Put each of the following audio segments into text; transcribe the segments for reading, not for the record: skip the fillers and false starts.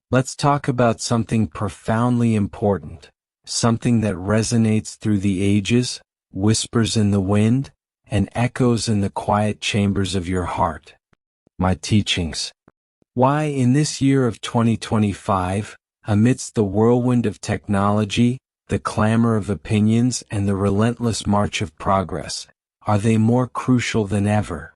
Let's talk about something profoundly important, something that resonates through the ages, whispers in the wind, and echoes in the quiet chambers of your heart. My teachings. Why, in this year of 2025, amidst the whirlwind of technology, the clamor of opinions, and the relentless march of progress, are they more crucial than ever?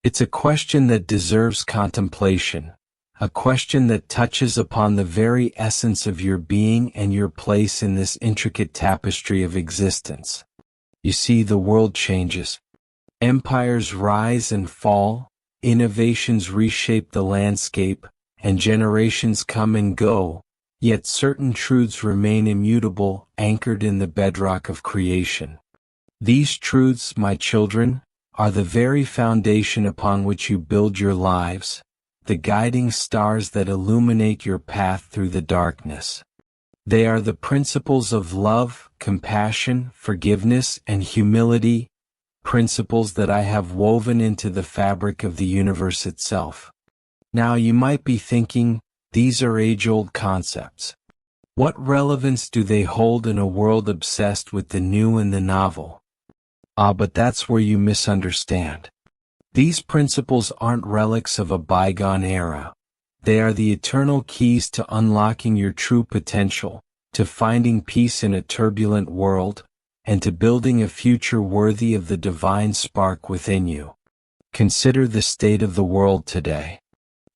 It's a question that deserves contemplation, a question that touches upon the very essence of your being and your place in this intricate tapestry of existence. You see, the world changes. Empires rise and fall, innovations reshape the landscape, and generations come and go, yet certain truths remain immutable, anchored in the bedrock of creation. These truths, my children, are the very foundation upon which you build your lives, the guiding stars that illuminate your path through the darkness. They are the principles of love, compassion, forgiveness, and humility, principles that I have woven into the fabric of the universe itself. Now you might be thinking, these are age-old concepts. What relevance do they hold in a world obsessed with the new and the novel? But that's where you misunderstand. These principles aren't relics of a bygone era. They are the eternal keys to unlocking your true potential, to finding peace in a turbulent world, and to building a future worthy of the divine spark within you. Consider the state of the world today.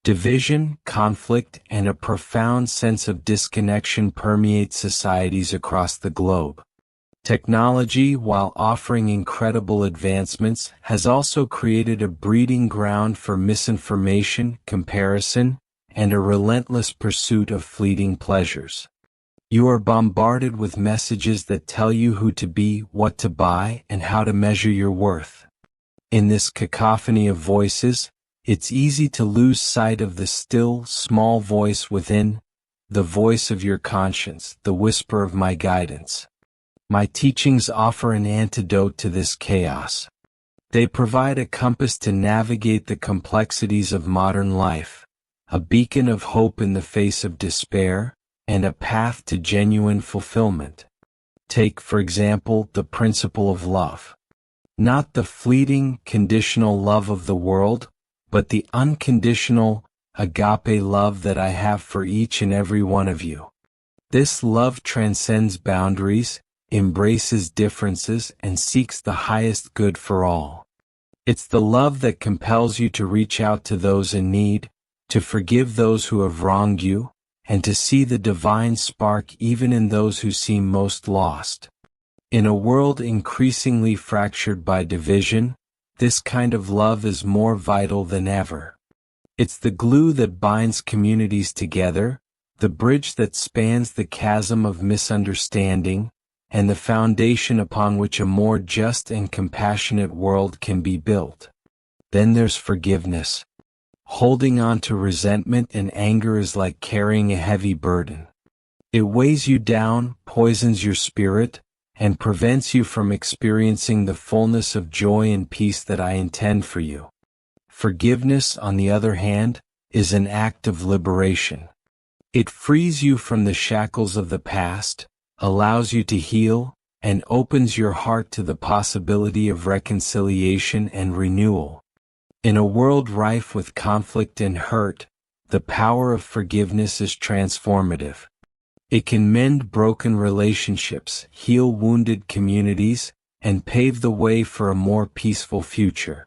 Division, conflict, and a profound sense of disconnection permeate societies across the globe. Technology, while offering incredible advancements, has also created a breeding ground for misinformation, comparison, and a relentless pursuit of fleeting pleasures. You are bombarded with messages that tell you who to be, what to buy, and how to measure your worth. In this cacophony of voices, it's easy to lose sight of the still, small voice within, the voice of your conscience, the whisper of my guidance. My teachings offer an antidote to this chaos. They provide a compass to navigate the complexities of modern life, a beacon of hope in the face of despair, and a path to genuine fulfillment. Take, for example, the principle of love. Not the fleeting, conditional love of the world, but the unconditional, agape love that I have for each and every one of you. This love transcends boundaries, embraces differences, and seeks the highest good for all. It's the love that compels you to reach out to those in need, to forgive those who have wronged you, and to see the divine spark even in those who seem most lost. In a world increasingly fractured by division, this kind of love is more vital than ever. It's the glue that binds communities together, the bridge that spans the chasm of misunderstanding, and the foundation upon which a more just and compassionate world can be built. Then there's forgiveness. Holding on to resentment and anger is like carrying a heavy burden. It weighs you down, poisons your spirit, and prevents you from experiencing the fullness of joy and peace that I intend for you. Forgiveness, on the other hand, is an act of liberation. It frees you from the shackles of the past, allows you to heal, and opens your heart to the possibility of reconciliation and renewal. In a world rife with conflict and hurt, the power of forgiveness is transformative. It can mend broken relationships, heal wounded communities, and pave the way for a more peaceful future.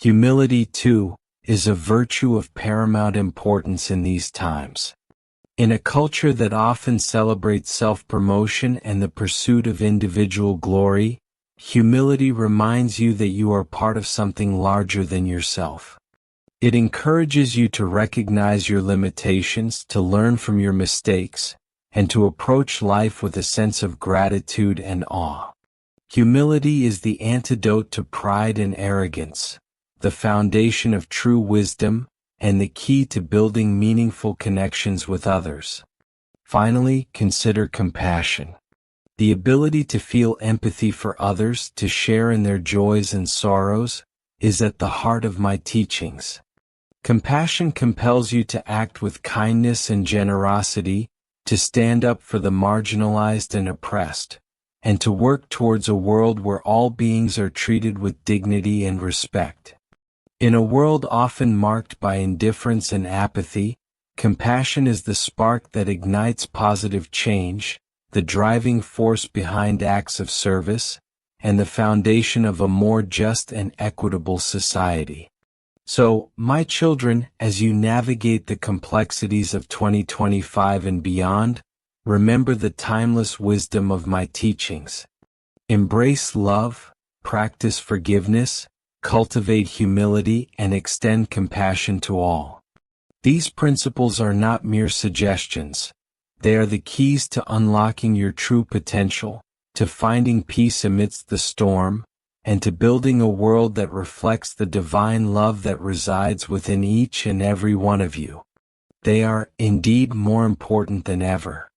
Humility, too, is a virtue of paramount importance in these times. In a culture that often celebrates self-promotion and the pursuit of individual glory, humility reminds you that you are part of something larger than yourself. It encourages you to recognize your limitations, to learn from your mistakes, and to approach life with a sense of gratitude and awe. Humility is the antidote to pride and arrogance, the foundation of true wisdom, and the key to building meaningful connections with others. Finally, consider compassion. The ability to feel empathy for others, to share in their joys and sorrows, is at the heart of my teachings. Compassion compels you to act with kindness and generosity, to stand up for the marginalized and oppressed, and to work towards a world where all beings are treated with dignity and respect. In a world often marked by indifference and apathy, compassion is the spark that ignites positive change, the driving force behind acts of service, and the foundation of a more just and equitable society. So, my children, as you navigate the complexities of 2025 and beyond, remember the timeless wisdom of my teachings. Embrace love, practice forgiveness, cultivate humility, and extend compassion to all. These principles are not mere suggestions. They are the keys to unlocking your true potential, to finding peace amidst the storm, and to building a world that reflects the divine love that resides within each and every one of you. They are, indeed, more important than ever.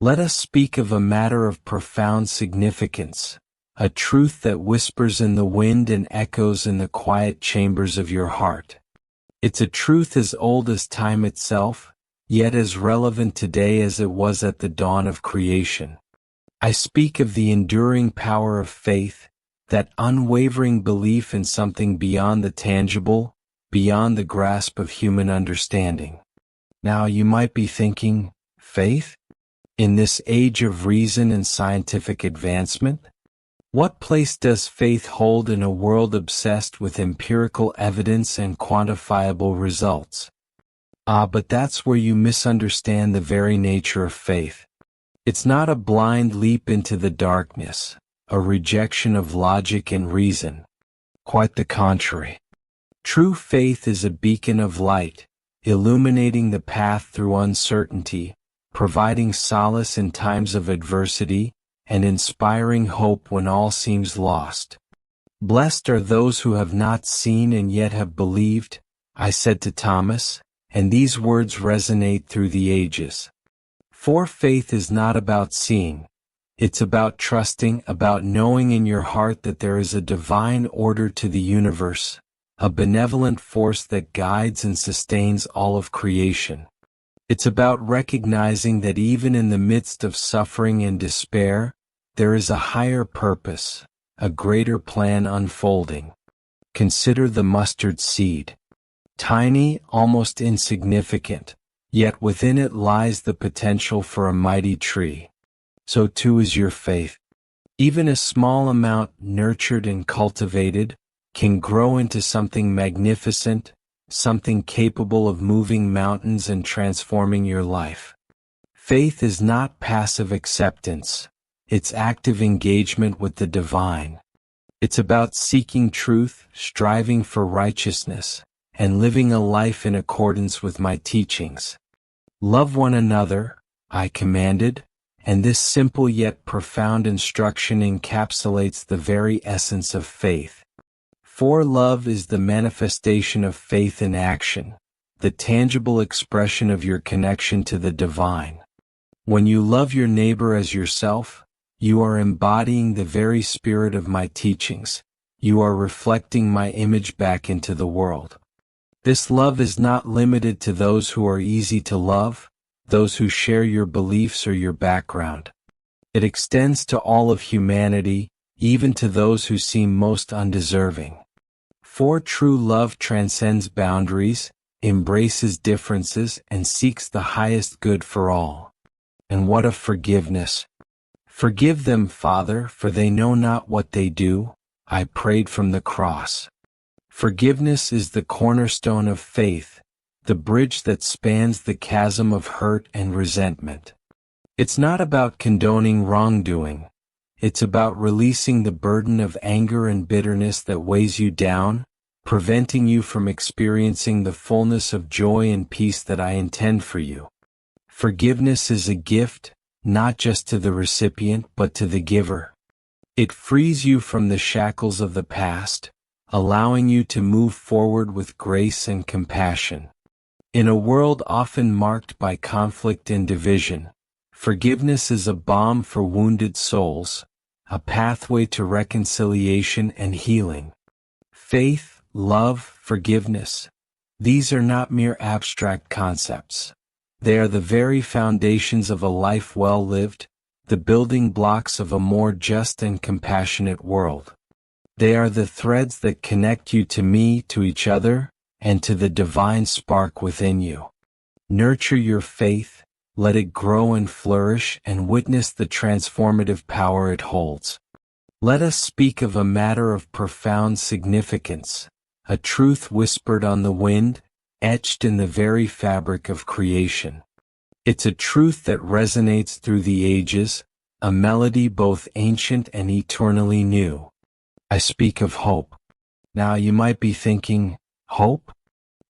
Let us speak of a matter of profound significance, a truth that whispers in the wind and echoes in the quiet chambers of your heart. It's a truth as old as time itself, yet as relevant today as it was at the dawn of creation. I speak of the enduring power of faith, that unwavering belief in something beyond the tangible, beyond the grasp of human understanding. Now you might be thinking, faith? In this age of reason and scientific advancement? What place does faith hold in a world obsessed with empirical evidence and quantifiable results? But that's where you misunderstand the very nature of faith. It's not a blind leap into the darkness, a rejection of logic and reason. Quite the contrary. True faith is a beacon of light, illuminating the path through uncertainty, providing solace in times of adversity, and inspiring hope when all seems lost. Blessed are those who have not seen and yet have believed, I said to Thomas, and these words resonate through the ages. For faith is not about seeing. It's about trusting, about knowing in your heart that there is a divine order to the universe, a benevolent force that guides and sustains all of creation. It's about recognizing that even in the midst of suffering and despair, there is a higher purpose, a greater plan unfolding. Consider the mustard seed. Tiny, almost insignificant, yet within it lies the potential for a mighty tree. So too is your faith. Even a small amount nurtured and cultivated can grow into something magnificent, something capable of moving mountains and transforming your life. Faith is not passive acceptance. It's active engagement with the divine. It's about seeking truth, striving for righteousness, and living a life in accordance with my teachings. Love one another, I commanded, and this simple yet profound instruction encapsulates the very essence of faith. For love is the manifestation of faith in action, the tangible expression of your connection to the divine. When you love your neighbor as yourself, you are embodying the very spirit of my teachings. You are reflecting my image back into the world. This love is not limited to those who are easy to love, those who share your beliefs or your background. It extends to all of humanity, even to those who seem most undeserving. For true love transcends boundaries, embraces differences, and seeks the highest good for all. And what of forgiveness? Forgive them, Father, for they know not what they do, I prayed from the cross. Forgiveness is the cornerstone of faith, the bridge that spans the chasm of hurt and resentment. It's not about condoning wrongdoing. It's about releasing the burden of anger and bitterness that weighs you down, preventing you from experiencing the fullness of joy and peace that I intend for you. Forgiveness is a gift, not just to the recipient but to the giver. It frees you from the shackles of the past, allowing you to move forward with grace and compassion. In a world often marked by conflict and division, forgiveness is a balm for wounded souls, a pathway to reconciliation and healing. Faith, love, forgiveness. These are not mere abstract concepts. They are the very foundations of a life well lived, the building blocks of a more just and compassionate world. They are the threads that connect you to me, to each other, and to the divine spark within you. Nurture your faith, let it grow and flourish, and witness the transformative power it holds. Let us speak of a matter of profound significance, a truth whispered on the wind, etched in the very fabric of creation. It's a truth that resonates through the ages, a melody both ancient and eternally new. I speak of hope. Now you might be thinking, hope?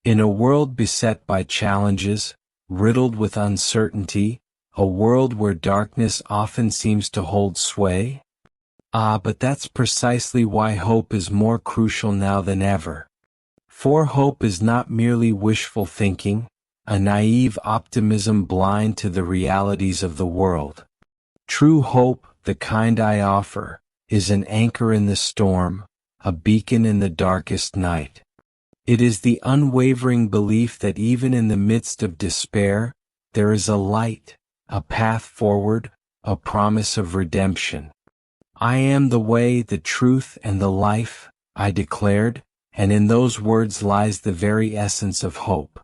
In a world beset by challenges, riddled with uncertainty, a world where darkness often seems to hold sway? But that's precisely why hope is more crucial now than ever. For hope is not merely wishful thinking, a naive optimism blind to the realities of the world. True hope, the kind I offer, is an anchor in the storm, a beacon in the darkest night. It is the unwavering belief that even in the midst of despair, there is a light, a path forward, a promise of redemption. I am the way, the truth, and the life, I declared, and in those words lies the very essence of hope.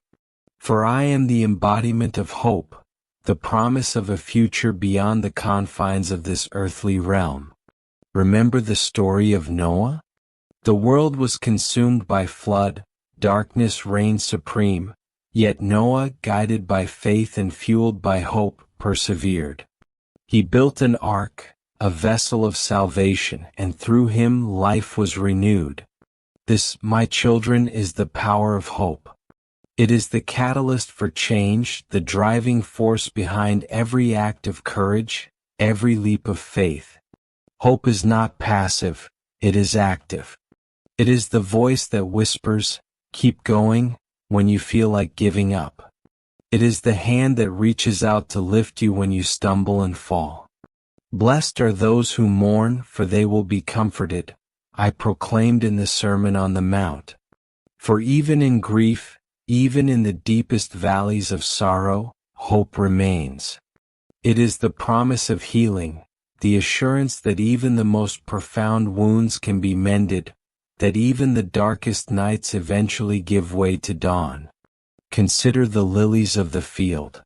For I am the embodiment of hope, the promise of a future beyond the confines of this earthly realm. Remember the story of Noah? The world was consumed by flood, darkness reigned supreme, yet Noah, guided by faith and fueled by hope, persevered. He built an ark, a vessel of salvation, and through him life was renewed. This, my children, is the power of hope. It is the catalyst for change, the driving force behind every act of courage, every leap of faith. Hope is not passive, it is active. It is the voice that whispers, "Keep going," when you feel like giving up. It is the hand that reaches out to lift you when you stumble and fall. Blessed are those who mourn, for they will be comforted, I proclaimed in the Sermon on the Mount. For even in grief, even in the deepest valleys of sorrow, hope remains. It is the promise of healing, the assurance that even the most profound wounds can be mended, that even the darkest nights eventually give way to dawn. Consider the lilies of the field.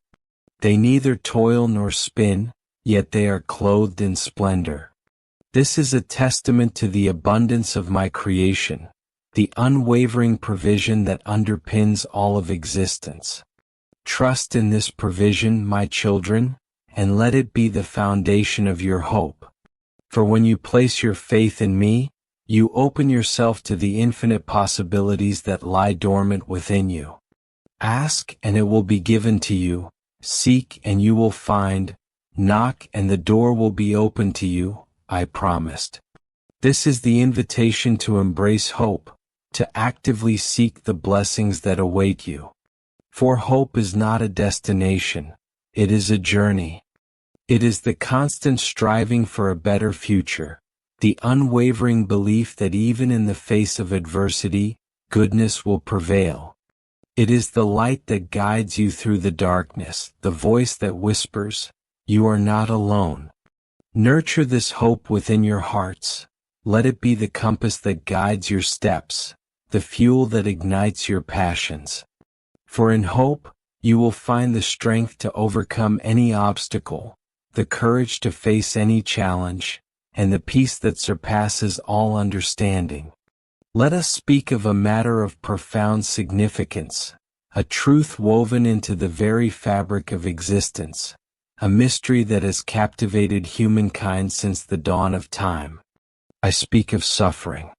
They neither toil nor spin, yet they are clothed in splendor. This is a testament to the abundance of my creation, the unwavering provision that underpins all of existence. Trust in this provision, my children, and let it be the foundation of your hope. For when you place your faith in me, you open yourself to the infinite possibilities that lie dormant within you. Ask and it will be given to you, seek and you will find, knock and the door will be open to you, I promised. This is the invitation to embrace hope, to actively seek the blessings that await you. For hope is not a destination, it is a journey. It is the constant striving for a better future, the unwavering belief that even in the face of adversity, goodness will prevail. It is the light that guides you through the darkness, the voice that whispers, "You are not alone." Nurture this hope within your hearts. Let it be the compass that guides your steps, the fuel that ignites your passions. For in hope, you will find the strength to overcome any obstacle, the courage to face any challenge, and the peace that surpasses all understanding. Let us speak of a matter of profound significance, a truth woven into the very fabric of existence, a mystery that has captivated humankind since the dawn of time. I speak of suffering.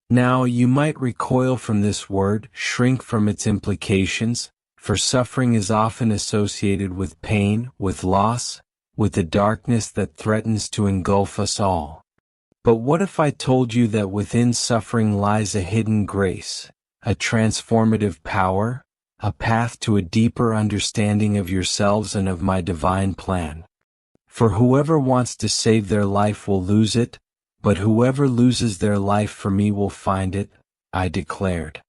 Now you might recoil from this word, shrink from its implications, for suffering is often associated with pain, with loss, with the darkness that threatens to engulf us all. But what if I told you that within suffering lies a hidden grace, a transformative power, a path to a deeper understanding of yourselves and of my divine plan? For whoever wants to save their life will lose it, but whoever loses their life for me will find it, I declared.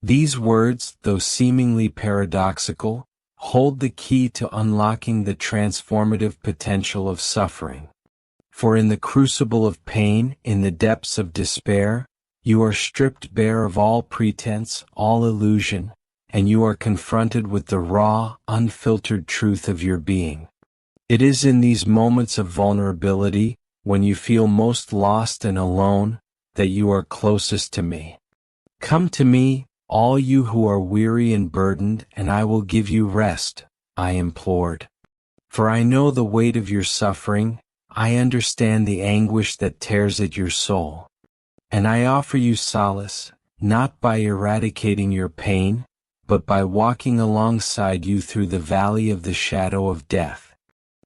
These words, though seemingly paradoxical, hold the key to unlocking the transformative potential of suffering. For in the crucible of pain, in the depths of despair, you are stripped bare of all pretense, all illusion, and you are confronted with the raw, unfiltered truth of your being. It is in these moments of vulnerability, when you feel most lost and alone, that you are closest to me. Come to me, all you who are weary and burdened, and I will give you rest, I implored. For I know the weight of your suffering, I understand the anguish that tears at your soul. And I offer you solace, not by eradicating your pain, but by walking alongside you through the valley of the shadow of death.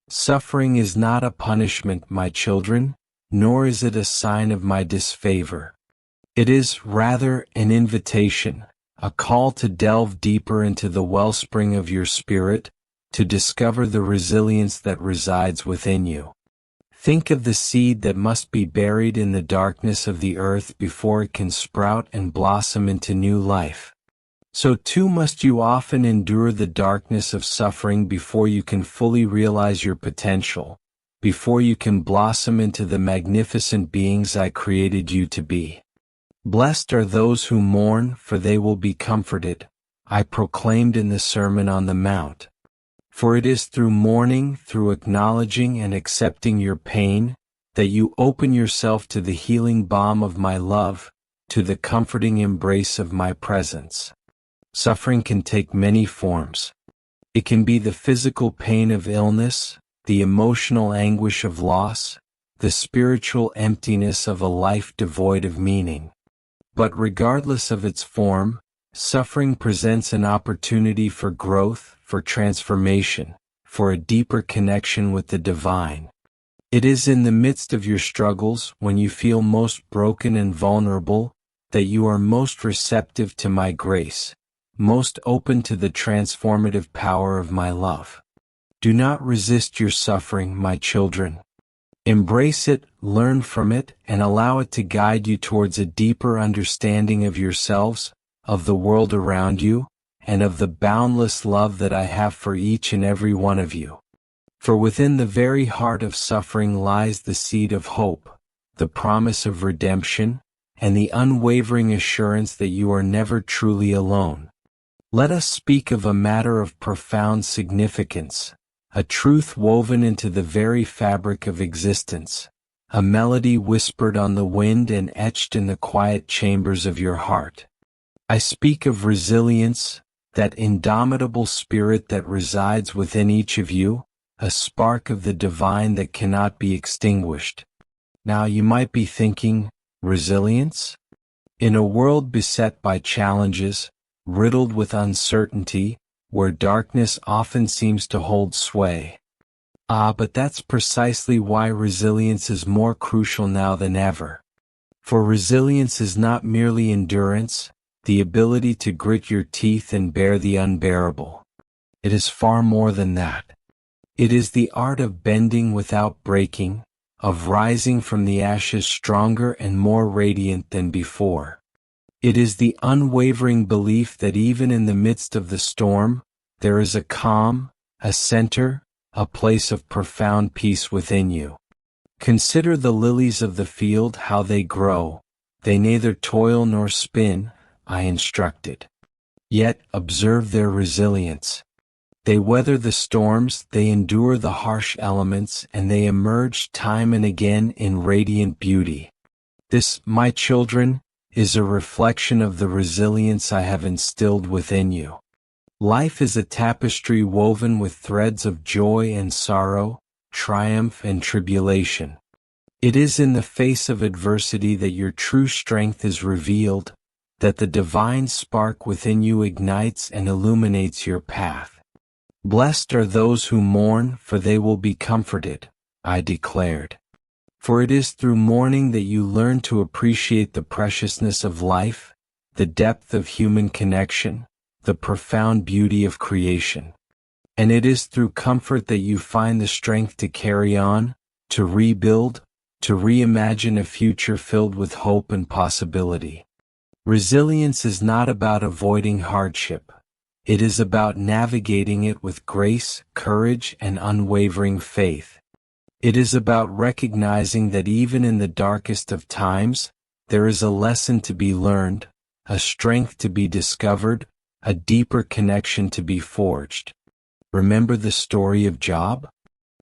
Suffering is not a punishment, my children, nor is it a sign of my disfavor. It is, rather, an invitation, a call to delve deeper into the wellspring of your spirit, to discover the resilience that resides within you. Think of the seed that must be buried in the darkness of the earth before it can sprout and blossom into new life. So too must you often endure the darkness of suffering before you can fully realize your potential, before you can blossom into the magnificent beings I created you to be. Blessed are those who mourn, for they will be comforted, I proclaimed in the Sermon on the Mount. For it is through mourning, through acknowledging and accepting your pain, that you open yourself to the healing balm of my love, to the comforting embrace of my presence. Suffering can take many forms. It can be the physical pain of illness, the emotional anguish of loss, the spiritual emptiness of a life devoid of meaning. But regardless of its form, suffering presents an opportunity for growth, for transformation, for a deeper connection with the divine. It is in the midst of your struggles, when you feel most broken and vulnerable, that you are most receptive to my grace, most open to the transformative power of my love. Do not resist your suffering, my children. Embrace it, learn from it, and allow it to guide you towards a deeper understanding of yourselves, of the world around you, and of the boundless love that I have for each and every one of you. For within the very heart of suffering lies the seed of hope, the promise of redemption, and the unwavering assurance that you are never truly alone. Let us speak of a matter of profound significance, a truth woven into the very fabric of existence, a melody whispered on the wind and etched in the quiet chambers of your heart. I speak of resilience, that indomitable spirit that resides within each of you, a spark of the divine that cannot be extinguished. Now you might be thinking, resilience? In a world beset by challenges, riddled with uncertainty, where darkness often seems to hold sway. But that's precisely why resilience is more crucial now than ever. For resilience is not merely endurance, the ability to grit your teeth and bear the unbearable. It is far more than that. It is the art of bending without breaking, of rising from the ashes stronger and more radiant than before. It is the unwavering belief that even in the midst of the storm, there is a calm, a center, a place of profound peace within you. Consider the lilies of the field, how they grow. They neither toil nor spin, I instructed. Yet observe their resilience. They weather the storms, they endure the harsh elements, and they emerge time and again in radiant beauty. This, my children, is a reflection of the resilience I have instilled within you. Life is a tapestry woven with threads of joy and sorrow, triumph and tribulation. It is in the face of adversity that your true strength is revealed, that the divine spark within you ignites and illuminates your path. Blessed are those who mourn, for they will be comforted, I declared. For it is through mourning that you learn to appreciate the preciousness of life, the depth of human connection, the profound beauty of creation. And it is through comfort that you find the strength to carry on, to rebuild, to reimagine a future filled with hope and possibility. Resilience is not about avoiding hardship. It is about navigating it with grace, courage, and unwavering faith. It is about recognizing that even in the darkest of times, there is a lesson to be learned, a strength to be discovered, a deeper connection to be forged. Remember the story of Job?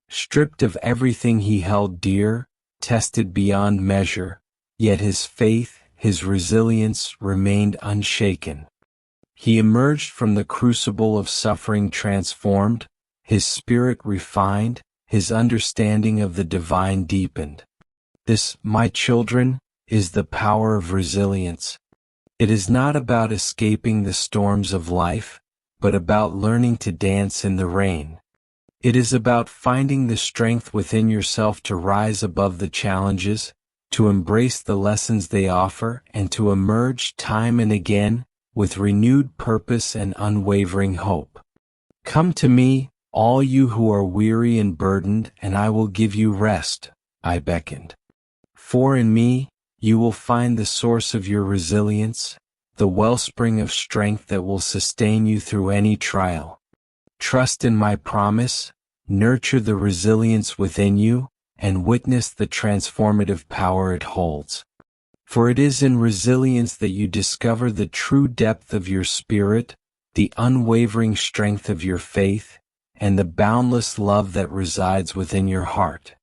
Stripped of everything he held dear, tested beyond measure, yet his faith, his resilience remained unshaken. He emerged from the crucible of suffering transformed, his spirit refined, his understanding of the divine deepened. This, my children, is the power of resilience. It is not about escaping the storms of life, but about learning to dance in the rain. It is about finding the strength within yourself to rise above the challenges, to embrace the lessons they offer, and to emerge time and again with renewed purpose and unwavering hope. Come to me, all you who are weary and burdened, and I will give you rest, I beckoned. For in me, you will find the source of your resilience, the wellspring of strength that will sustain you through any trial. Trust in my promise, nurture the resilience within you, and witness the transformative power it holds. For it is in resilience that you discover the true depth of your spirit, the unwavering strength of your faith, and the boundless love that resides within your heart.